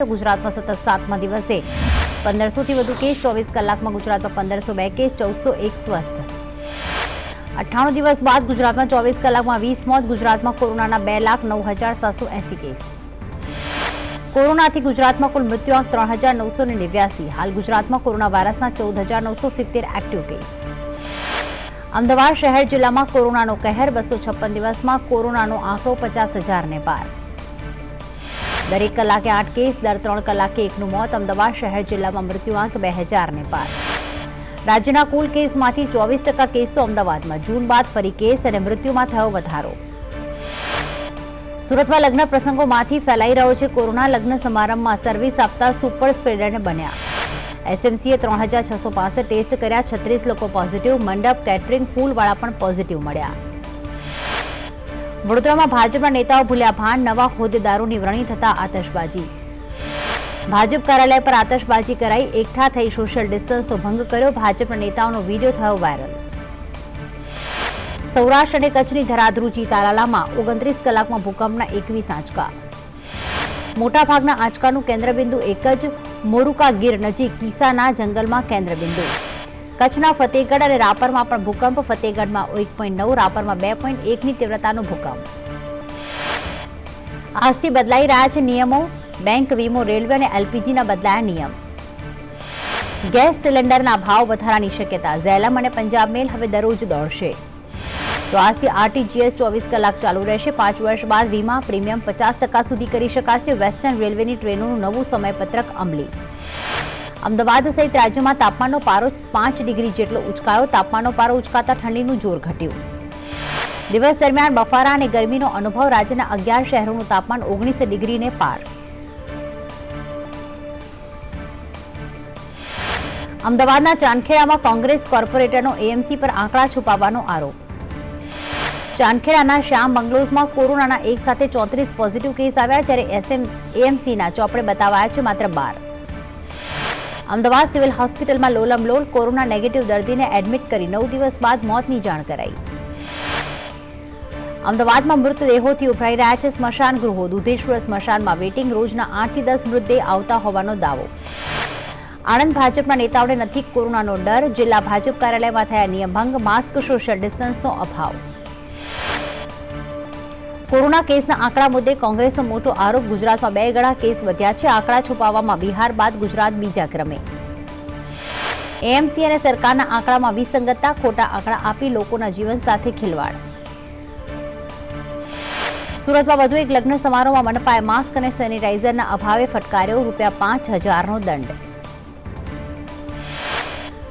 ગુજરાતમાં સતત 7મા દિવસે 1500થી વધુ કેસ, 24 કલાકમાં ગુજરાતમાં 1502 કેસ, 1401 સ્વસ્થ। 98 દિવસ બાદ ગુજરાતમાં 24 કલાકમાં 20 મોત। ગુજરાતમાં કોરોનાના 2,09,780 કેસ। કોરોનાથી ગુજરાતમાં કુલ મૃત્યુઆંક 3,989। હાલ ગુજરાતમાં કોરોના વાયરસના 14,970 એક્ટિવ કેસ। અમદાવાદ શહેર જિલ્લામાં કોરોનાનો કહેર। 256 દિવસમાં કોરોનાનો આંકડો 50,000ને પાર। દરેક કલાકે 8 કેસ, દર 3 કલાકે 1નું મોત। અમદાવાદ શહેર જિલ્લામાં મૃત્યુઆંક 2,000ને પાર। રાજ્યના કુલ કેસમાંથી 24% કેસ તો અમદાવાદમાં। જૂન બાદ ફરી કેસ અને મૃત્યુમાં થયો વધારો। સુરતમાં લગ્ન પ્રસંગોમાંથી ફેલાઈ રહ્યો છે કોરોના। લગ્ન સમારંભમાં સર્વિસ આપતા સુપર સ્પ્રેડરને બન્યા। એસએમસીએ 3,665 ટેસ્ટ કર્યા, 36 લોકો પોઝિટિવ। મંડપ, કેટરિંગ, ફૂલવાળા પણ પોઝિટિવ મળ્યા। વડોદરામાં ભાજપના નેતાઓ ભૂલ્યા ભાન। નવા હોદ્દેદારોની વરણી થતા આતશબાજી। ભાજપ કાર્યાલય પર આતશબાજી કરાઈ। એકઠા થઈ સોશિયલ ડિસ્ટન્સનો ભંગ કર્યો। ભાજપના નેતાઓનો વિડીયો થયો વાયરલ। સૌરાષ્ટ્ર અને કચ્છની ધરાધ્રુજી તાલાલામાં 29 કલાકમાં ભૂકંપના 21 આંચકા। મોટાભાગના આંચકાનું કેન્દ્રબિંદુ એક જ મોરુકા ગીર નજીક કીસાના જંગલમાં કેન્દ્રબિંદુ। કચ્છના ફતેહગઢ અને રાપરમાં પણ ભૂકંપ। ફતેહગઢમાં 1.9, રાપરમાં 2.1ની તીવ્રતાનો ભૂકંપ। આજથી બદલાઈ રહ્યા છે નિયમો। બેંક, વીમો, રેલવે અને એલપીજીના બદલાયા નિયમ। ગેસ સિલિન્ડરના ભાવ વધારાની શક્યતા। ઝેલમ અને પંજાબ મેલ હવે દરરોજ દોડશે। તો આજથી આરટીજીએસ 24 કલાક ચાલુ રહેશે। 5 વર્ષ બાદ વીમા પ્રીમિયમ 50% સુધી કરી શકાશે। વેસ્ટર્ન રેલવેની ટ્રેનોનું નવું સમયપત્રક અમલી। અમદાવાદ સહિત રાજ્યમાં તાપમાનનો પારો 5 ડિગ્રી જેટલો ઉંચકાયો। તાપમાનનો પારો ઉંચકાતા ઠંડીનું જોર ઘટ્યું। દિવસ દરમિયાન બફારા અને ગરમીનો અનુભવ। રાજ્યના 11 શહેરોનું તાપમાન 19 ડિગ્રીને પાર। અમદાવાદના ચાંદખેડામાં કોંગ્રેસ કોર્પોરેટરનો એએમસી પર આંકડા છુપાવવાનો આરોપ। ચાંદખેડાના શ્યામ બંગલોઝમાં કોરોનાના એક સાથે 34 પોઝિટિવ કેસ આવ્યા, જ્યારે એએમસીના ચોપડે બતાવાયા છે માત્ર 12। અમદાવાદ સિવિલ હોસ્પિટલમાં લોલમલોલ। કોરોના નેગેટિવ દર્દીને એડમિટ કરી 9 દિવસ બાદ મોતની જાણ કરાઈ। અમદાવાદમાં મૃતદેહોથી ઉભરાઈ રહ્યા છે સ્મશાન ગૃહો। દુધેશ્વર સ્મશાનમાં વેટિંગ। રોજના 8 થી 10 મૃતદેહ આવતા હોવાનો દાવો। આણંદ ભાજપના નેતાઓને નથી કોરોનાનો ડર। જિલ્લા ભાજપ કાર્યાલયમાં થયા નિયમભંગ। માસ્ક, સોશિયલ ડિસ્ટન્સનો અભાવ। કોરોના કેસના આંકડા મુદ્દે કોંગ્રેસનો મોટો આરોપ। ગુજરાતમાં 2 ગણા કેસ વધ્યા છે। આંકડા છુપાવવામાં બિહાર બાદ ગુજરાત બીજા ક્રમે। એએમસી અને સરકારના આંકડામાં વિસંગતતા। ખોટા આંકડા આપી લોકોના જીવન સાથે ખિલવાડ। સુરતમાં વધુ એક લગ્ન સમારોહમાં મનપાએ માસ્ક અને સેનિટાઈઝરના અભાવે ફટકાર્યો ₹5,000નો દંડ।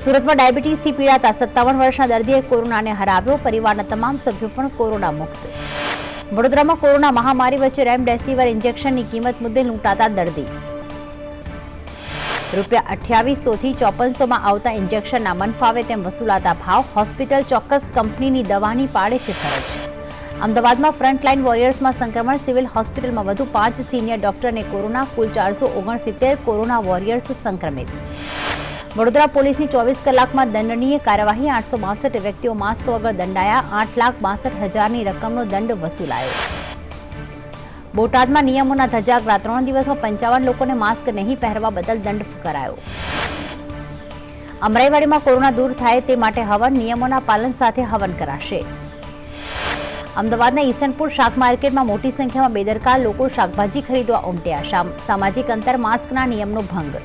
સુરતમાં ડાયાબિટીસથી પીડાતા 57 વર્ષના દર્દીએ કોરોનાને હરાવ્યો। પરિવારના તમામ સભ્યો પણ કોરોના મુક્ત। વડોદરામાં કોરોના મહામારી વચ્ચે રેમડેસિવિર ઇન્જેક્શનની કિંમત મુદ્દે લૂંટાતા દર્દી। ₹2800થી 5400માં આવતા ઇન્જેક્શનના મનફાવે તેમ વસૂલાતા ભાવ। હોસ્પિટલ ચોક્કસ કંપનીની દવાની પાડે છે ફરજ। અમદાવાદમાં ફ્રન્ટલાઇન વોરિયર્સમાં સંક્રમણ। સિવિલ હોસ્પિટલમાં વધુ 5 સિનિયર ડોક્ટરને કોરોના। કુલ 469 કોરોના વોરિયર્સ સંક્રમિત। વડોદરા પોલીસની 24 કલાકમાં દંડનીય કાર્યવાહી। 862 વ્યક્તિઓ માસ્ક વગર દંડાયા। 8,62,000ની રકમનો દંડ વસૂલાયો। બોટાદમાં નિયમોના ધજાગરા। 3 દિવસમાં 55 લોકોને માસ્ક નહીં પહેરવા બદલ દંડ કરાયો। અમરાઈવાડીમાં કોરોના દૂર થાય તે માટે હવન। નિયમોના પાલન સાથે હવન કરાશે। અમદાવાદના ઈસનપુર શાક માર્કેટમાં મોટી સંખ્યામાં બેદરકાર લોકો શાકભાજી ખરીદવા ઉમટ્યા। સામાજિક અંતર, માસ્કના નિયમનો ભંગ।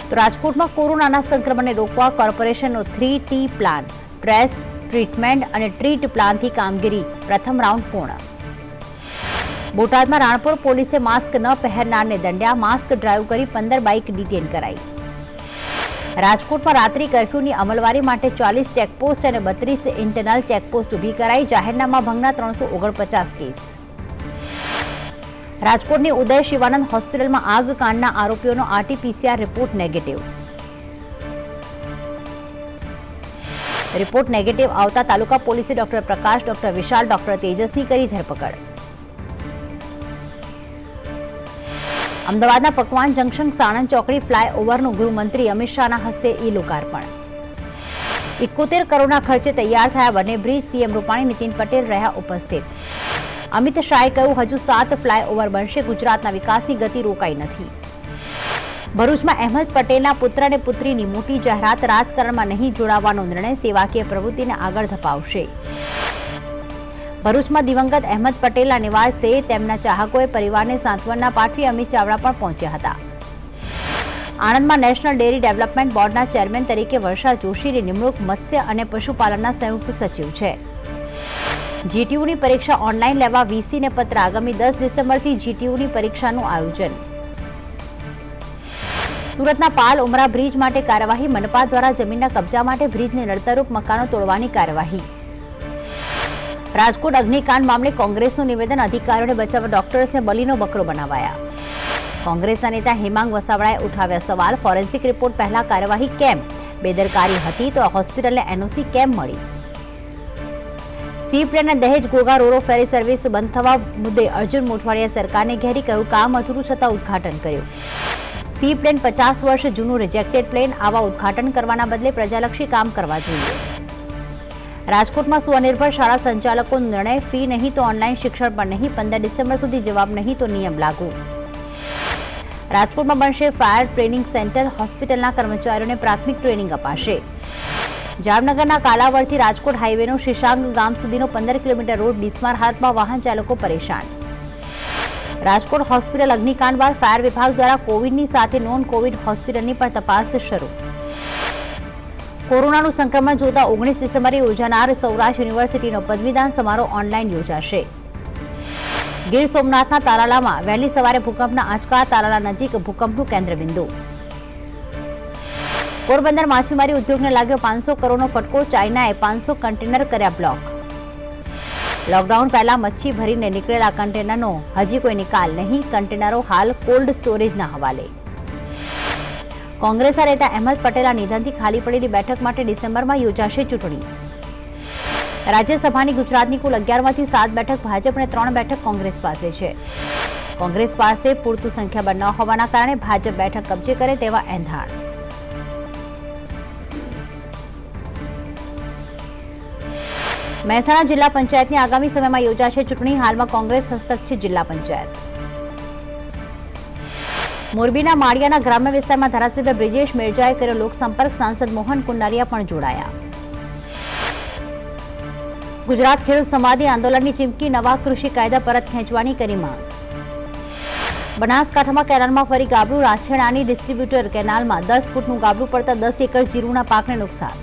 તો રાજકોટમાં કોરોનાના સંક્રમણને રોકવા કોર્પોરેશનનો 3T પ્લાન। ટ્રેસ, ટ્રીટમેન્ટ અને ટ્રીટ પ્લાનથી કામગીરી પ્રથમ રાઉન્ડ પૂર્ણ। બોટાદમાં રાણપુર પોલીસે માસ્ક ન પહેરનારને દંડ્યા। માસ્ક ડ્રાઈવ કરી 15 બાઇક ડિટેન કરાઈ। રાજકોટમાં રાત્રિ કર્ફ્યુની અમલવારી માટે 40 ચેકપોસ્ટ અને 32 ઇન્ટરનલ ચેકપોસ્ટ ઊભી કરાઈ। જાહેરનામા ભંગના 349 કેસ। રાજકોટની ઉદય શિવાનંદ હોસ્પિટલમાં આગ કાંડના આરોપીઓનો RT-PCR report negative. Report negative આવતા તાલુકા પોલીસે ડોક્ટર પ્રકાશ, ડોક્ટર વિશાલ, ડોક્ટર તેજસની કરી ધરપકડ। અમદાવાદના પકવાન જંકશન સાણંદ ચોકડી ફ્લાયઓવરનું ગૃહમંત્રી અમિત શાહના હસ્તે ઈ-લોકાર્પણ। 71 કરોડના ખર્ચે તૈયાર થયા બંને બ્રિજ। સીએમ રૂપાણી, નીતિન પટેલ રહ્યા ઉપસ્થિત। અમિત શાહે કહ્યું, હજુ 7 ફ્લાયઓવર બનશે, ગુજરાતના વિકાસની ગતિ રોકાઈ નથી. ભરૂચમાં અહેમદ પટેલના પુત્ર અને પુત્રીની મોટી જાહેરાત, રાજકારણમાં નહીં જોડાવાનો નિર્ણય સેવાકીય પ્રવૃત્તિને આગળ ધપાવશે. ભરૂચમાં દિવંગત અહેમદ પટેલના નિવાસે તેમના ચાહકોએ પરિવારને સાંત્વના પાઠવી અમિત ચાવડા પણ પહોંચ્યા હતા. આણંદમાં નેશનલ ડેરી ડેવલપમેન્ટ બોર્ડના ચેરમેન તરીકે વર્ષા જોશીની નિમણૂક મત્સ્ય અને પશુપાલનના સંયુક્ત સચિવ છે. જીટીયુની પરીક્ષા ઓનલાઈન લેવા વીસીને પત્ર, આગામી 10 ડિસેમ્બરથી જીટીયુની પરીક્ષાનું આયોજન. સુરતના પાલ ઉમરા બ્રિજ માટે કાર્યવાહી, મનપા દ્વારા જમીનના કબજા માટે બ્રિજને નડતરરૂપ મકાનો તોડવાની કાર્યવાહી. રાજકોટ અગ્નિકાંડ મામલે કોંગ્રેસનું નિવેદન, અધિકારીઓને બચાવવા ડોક્ટર્સને બલીનો બકરો બનાવાયા. કોંગ્રેસના નેતા હેમાંગ વસાવડાએ ઉઠાવ્યા સવાલ, ફોરેન્સિક રિપોર્ટ પહેલા કાર્યવાહી કેમ? બેદરકારી હતી તો હોસ્પિટલને એનઓસી કેમ મળી? સી પ્લેન અને દહેજ ઘોઘા રોરો ફેરી સર્વિસ બંધ થવા મુદ્દે અર્જુન મોઢવાડિયા સરકારને ઘેરી, કહ્યું કામ અધૂરું છતાં ઉદ્ઘાટન કર્યું. સી પ્લેન 50 વર્ષ જૂનું રિજેક્ટેડ પ્લેન, આવા ઉદ્ઘાટન કરવાના બદલે પ્રજાલક્ષી કામ કરવા જોઈએ. રાજકોટમાં સ્વનિર્ભર શાળા સંચાલકોનો નિર્ણય, ફી નહીં તો ઓનલાઈન શિક્ષણ પણ નહીં, 15 ડિસેમ્બર સુધી જવાબ નહીં તો નિયમ લાગુ. રાજકોટમાં બનશે ફાયર ટ્રેનિંગ સેન્ટર, હોસ્પિટલના કર્મચારીઓને પ્રાથમિક ટ્રેનિંગ અપાશે. જામનગરના કાલાવડથી રાજકોટ હાઈવેનો શિશાંગ ગામ સુધીનો 15 કિલોમીટર રોડ બિસ્માર હાલતમાં, વાહન ચાલકો પરેશાન. રાજકોટ હોસ્પિટલ અગ્નિકાંડ બાદ ફાયર વિભાગ દ્વારા કોવિડની સાથે નોન કોવિડ હોસ્પિટલની પણ તપાસ શરૂ. કોરોનાનું સંક્રમણ જોતા 19 ડિસેમ્બરે યોજાનાર સૌરાષ્ટ્ર યુનિવર્સિટીનો પદવીદાન સમારોહ ઓનલાઈન યોજાશે. ગીર સોમનાથના તાલાલામાં વહેલી સવારે ભૂકંપના આંચકા, તાલાલા નજીક ભૂકંપનું કેન્દ્રબિંદુ. પોરબંદર માછીમારી ઉદ્યોગને લાગ્યો 500 કરોડનો ફટકો, ચાઇનાએ 500 કન્ટેનર કર્યા બ્લોક. લોકડાઉન પહેલા મચ્છી ભરીને નીકળેલા કન્ટેનરનો હજી કોઈ નિકાલ નહીં, કન્ટેનરો હાલ કોલ્ડ સ્ટોરેજના હવાલે. કોંગ્રેસના નેતા અહેમદ પટેલના નિધનથી ખાલી પડેલી બેઠક માટે ડિસેમ્બરમાં યોજાશે ચૂંટણી. રાજ્યસભાની ગુજરાતની કુલ 11માંથી 7 બેઠક ભાજપ અને 3 બેઠક કોંગ્રેસ પાસે છે. કોંગ્રેસ પાસે પૂરતું સંખ્યાબળ ન હોવાના કારણે ભાજપ બેઠક કબજે કરે તેવા એંધાણ. મહેસાણા જિલ્લા પંચાયતની આગામી સમયમાં યોજાશે ચૂંટણી, હાલમાં કોંગ્રેસ હસ્તક છે જિલ્લા પંચાયત. મોરબીના માળિયાના ગ્રામ્ય વિસ્તારમાં ધારાસભ્ય બ્રિજેશ મેરજાએ કર્યો લોકસંપર્ક, સાંસદ મોહન કુંડારિયા પણ જોડાયા. ગુજરાત ખેડૂત સમાધિ આંદોલનની ચીમકી, નવા કૃષિ કાયદા પરત ખેંચવાની કરી માંગ. બનાસકાંઠામાં કેનાલમાં ફરી ગાબડું, રાછેડાની ડિસ્ટ્રીબ્યુટર કેનાલમાં 10 ફૂટનું ગાબડું પડતા 10 એકર જીરુના પાકને નુકસાન.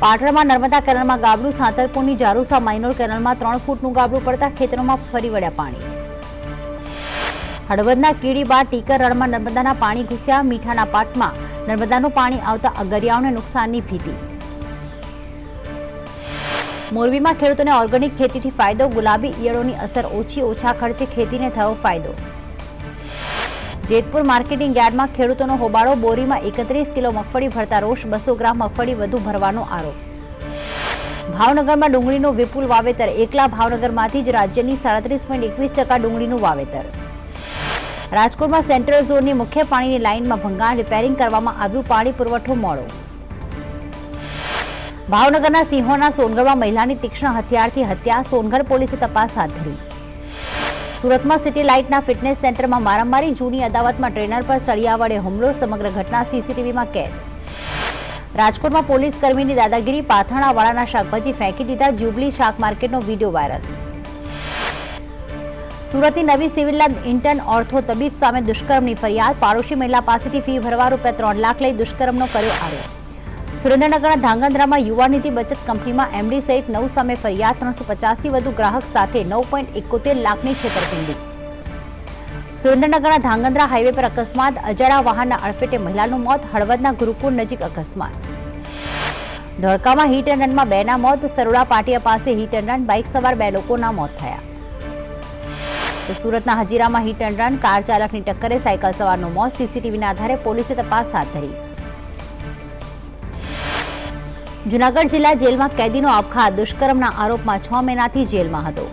પાટણમાં નર્મદા કેનાલમાં ગાબડું, સાંતરપુરની જારુસા માઇનોર કેનાલમાં 3 ફૂટનું ગાબડું પડતા ખેતરોમાં ફરી વળ્યા પાણી. હળવદના કીડી બાદ ટીકર રણમાં નર્મદાના પાણી ઘૂસ્યા, મીઠાના પાટમાં નર્મદાનું પાણી આવતા અગરિયાઓને નુકસાનની ભીતિ. મોરબીમાં ખેડૂતોને ઓર્ગેનિક ખેતીથી ફાયદો, ગુલાબી ઈયળોની અસર ઓછી, ઓછા ખર્ચે ખેતીને થયો ફાયદો. જેતપુર માર્કેટિંગ યાર્ડમાં ખેડૂતોનો હોબાળો, બોરીમાં 31 કિલો મગફળી ભરતા રોષ, 200 ગ્રામ મગફળી વધુ ભરવાનો આરોપ. ભાવનગરમાં ડુંગળીનું વિપુલ વાવેતર, એકલા ભાવનગરમાંથી જ રાજ્યની 37.21% ડુંગળીનું વાવેતર. રાજકોટમાં સેન્ટ્રલ ઝોનની મુખ્ય પાણીની લાઇનમાં ભંગાણ, રિપેરિંગ કરવામાં આવ્યું, પાણી પુરવઠો મોડો. ભાવનગરના સિંહોના સોનગઢમાં મહિલાની તીક્ષ્ણ હથિયારથી હત્યા, સોનગઢ પોલીસે તપાસ હાથ ધરી. સુરતમાં સિટી લાઇટના ફિટનેસ સેન્ટરમાં મારામારી, જૂની અદાવતમાં ટ્રેનર પર સળિયા વડે હુમલો, સમગ્ર ઘટના સીસીટીવીમાં કેદ. રાજકોટમાં પોલીસ કર્મીની દાદાગીરી, પાથરણાવાળાના શાકભાજી ફેંકી દીધા, જ્યુબલી શાક માર્કેટનો વિડીયો વાયરલ. સુરતની નવી સિવિલના ઇન્ટર્ન ઓર્થો તબીબ સામે દુષ્કર્મની ફરિયાદ, પાડોશી મહિલા પાસેથી ફી ભરવા ₹3 લાખ લઈ દુષ્કર્મનો કર્યો આરોપ. સુરેન્દ્રનગરના ધાંગધ્રામાં યુવાનિધિ બચત કંપનીમાં એમડી સહિત 9 સામે ફરિયાદ, 350થી વધુ ગ્રાહક સાથે 9.71 લાખની છેતરપિંડી. સુરેન્દ્રનગરના ધાંગધ્રા હાઈવે પર અકસ્માત, અજાણા વાહનના અડફેટે મહિલાનું મોત, હળવદના ગુરુકુળ નજીક અકસ્માત. ધોળકામાં હિટ એન્ડ રનમાં 2ના મોત, સરોડા પાટિયા પાસે હિટ એન્ડ રન, બાઇક સવાર 2 લોકોના મોત થયા. તો સુરતના હજીરામાં હિટ એન્ડ રન, કાર ચાલકની ટક્કરે સાયકલ સવારનું મોત, સીસીટીવીના આધારે પોલીસે તપાસ હાથ ધરી. જૂનાગઢ જિલ્લા જેલમાં કેદીનો આપઘાત, દુષ્કર્મના આરોપમાં 6 મહિનાથી જેલમાં હતો.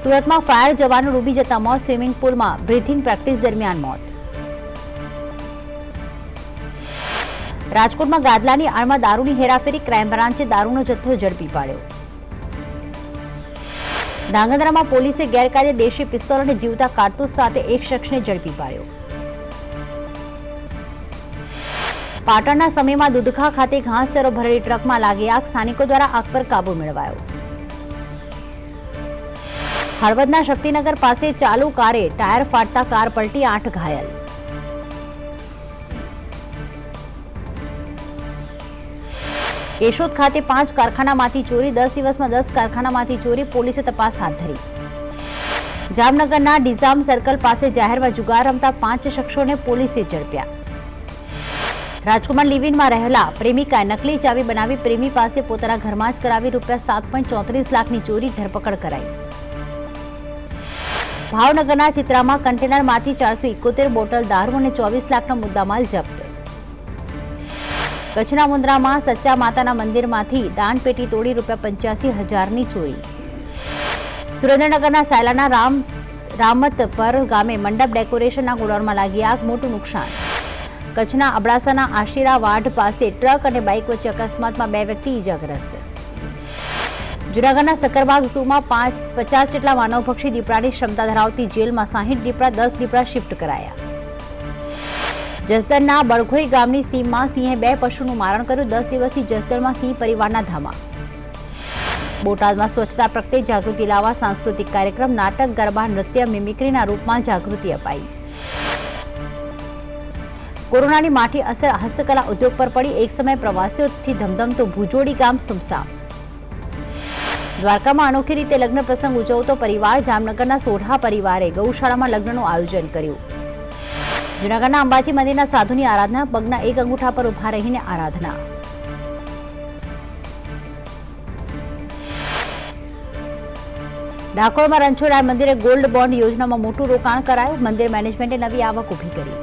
સુરતમાં ફાયર જવાનું ડૂબી જતા મોત, સ્વિમિંગ પુલમાં બ્રીથિંગ પ્રેક્ટિસ દરમિયાન મોત. રાજકોટમાં ગાદલાની આડમાં દારૂની હેરાફેરી, ક્રાઇમ બ્રાન્ચે દારૂનો જથ્થો ઝડપી પાડ્યો. ધાંગધ્રામાં પોલીસે ગેરકાયદે દેશી પિસ્તોલ અને જીવતા કારતૂસ સાથે એક શખ્સને ઝડપી પાડ્યો. પાટણના સમયમાં દુધખા ખાતે ઘાસચારો ભરેલી ટ્રકમાં લાગી આગ, સ્થાનિકો દ્વારા આગ પર કાબુ મેળવાયો. હળવદના શક્તિનગર પાસે ચાલુ કારે ટાયર ફાટતા કાર પલટી, 8 ઘાયલ. કેશોદ ખાતે 5 કારખાનામાંથી ચોરી, 10 દિવસમાં 10 કારખાનામાંથી ચોરી, પોલીસે તપાસ હાથ ધરી. જામનગરના ડિઝામ સર્કલ પાસે જાહેરમાં જુગાર રમતા 5 શખ્સોને પોલીસે ઝડપ્યા. રાજકોટમાં લિવ-ઇનમાં રહેલા પ્રેમિકાએ નકલી ચાવી બનાવી પ્રેમી પાસે પોતાના ઘરમાં જ કરાવી ₹7.34 લાખની ચોરી, ધરપકડ કરાઈ. ભાવનગરના ચિત્રામાં કન્ટેનરમાંથી 471 બોટલ દારૂ અને 24 લાખનો મુદ્દામાલ જપ્ત. કચ્છના મુન્દ્રામાં સચ્ચા માતાના મંદિરમાંથી દાનપેટી તોડી ₹85,000ની ચોરી. સુરેન્દ્રનગરના સાયલાના રામતપર ગામે મંડપ ડેકોરેશનના ગોડાઉનમાં લાગી આગ, મોટું નુકસાન. કચ્છના અબડાસાના આશીરા વાડ પાસે ટ્રક અને બાઇક વચ્ચે અકસ્માતમાં 2 વ્યક્તિ ઇજાગ્રસ્ત. જૂનાગઢના સક્કરબાગ ઝૂમાં 50 જેટલા માનવભક્ષી દીપડાની ક્ષમતા ધરાવતી જેલમાં 60 દીપડા, 10 દીપડા શિફ્ટ કરાયા. જસદણના બળઘોઈ ગામની સીમમાં સિંહે 2 પશુનું મારણ કર્યું, 10 દિવસથી જસદણમાં સિંહ પરિવારના ધામા. બોટાદમાં સ્વચ્છતા પ્રત્યે જાગૃતિ લાવવા સાંસ્કૃતિક કાર્યક્રમ, નાટક, ગરબા, નૃત્ય, મિમિક્રીના રૂપમાં જાગૃતિ અપાઈ. કોરોનાની માઠી અસર હસ્તકલા ઉદ્યોગ પર પડી, એક સમય પ્રવાસીઓથી ધમધમતો ભુજોડી ગામ સુમસામ. દ્વારકામાં અનોખી રીતે લગ્ન પ્રસંગ ઉજવતો પરિવાર, જામનગરના સોઢા પરિવારે ગૌશાળામાં લગ્નનું આયોજન કર્યું. જૂનાગઢના અંબાજી મંદિરના સાધુની આરાધના, પગના એક અંગૂઠા પર ઉભા રહીને આરાધના. ડાકોરમાં રણછોડરાય મંદિરે ગોલ્ડ બોન્ડ યોજનામાં મોટું રોકાણ કરાયું, મંદિર મેનેજમેન્ટે નવી આવક ઊભી કરી.